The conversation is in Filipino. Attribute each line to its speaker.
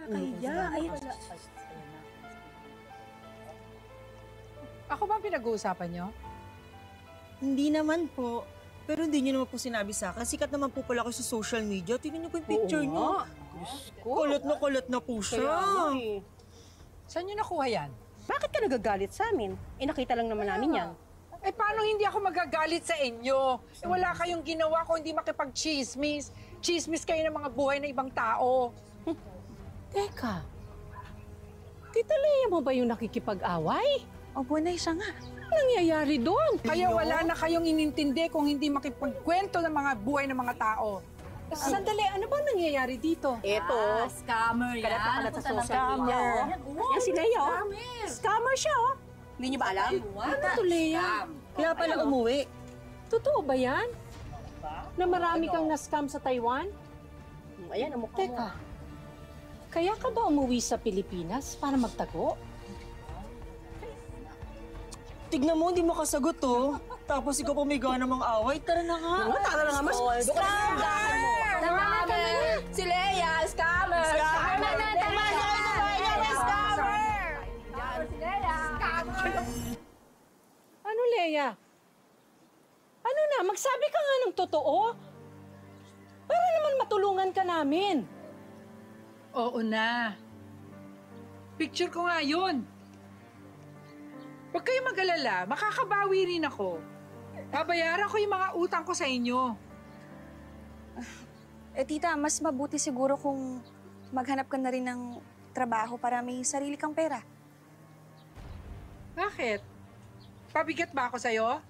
Speaker 1: Nakakahiya. Ay, wala.
Speaker 2: Ako ba ang pinag-uusapan nyo?
Speaker 1: Hindi naman po. Pero hindi niyo naman po sinabi sa akin. Sikat naman po pala ako sa social media. Tingnan niyo po yung picture niyo. Kulot na po siya.
Speaker 2: Saan nyo nakuha yan?
Speaker 3: Bakit ka nagagalit sa amin? Nakita lang naman namin yan.
Speaker 2: Eh, paano hindi ako magagalit sa inyo? Eh, wala kayong ginawa kung hindi makipag-chismis. Chismis kayo ng mga buhay ng ibang tao.
Speaker 3: Teka, Tita Lea mo ba yung nakikipag-away?
Speaker 4: Opo, Nay, siya nga.
Speaker 3: Anong nangyayari doon?
Speaker 2: Kaya wala na kayong inintindi kung hindi makipagkwento ng mga buhay ng mga tao.
Speaker 3: Sandali, ano ba nangyayari dito?
Speaker 4: Ito. Scammer yan.
Speaker 3: Kalat sa social media. Yan si Lea, oh. Scammer siya, oh. Hindi niyo ba alam? Ano to, Lea?
Speaker 1: Kaya pala umuwi.
Speaker 3: Totoo ba yan? Na marami kang na-scam sa Taiwan?
Speaker 4: Ayan, ang mukha mo.
Speaker 3: Teka, kaya ka ba umuwi sa Pilipinas para magtago?
Speaker 1: Tignan mo, hindi makasagot to. Tapos ikaw pa may gana mang away. Tara na nga.
Speaker 3: Tara na nga, mas
Speaker 4: Scammer! Tama na! Si Lea, scammer! Scammer na! Tama na! Scammer! Si Lea!
Speaker 3: Ano, Lea? Ano na, magsabi ka nga ng totoo? Para naman matulungan ka namin.
Speaker 2: Oo na. Picture ko nga yun. Huwag kayo mag-alala, makakabawi rin ako. Babayaran ko yung mga utang ko sa inyo.
Speaker 4: Tita, mas mabuti siguro kung maghanap ka na rin ng trabaho para may sarili kang pera.
Speaker 2: Bakit? Pabigat ba ako sa'yo?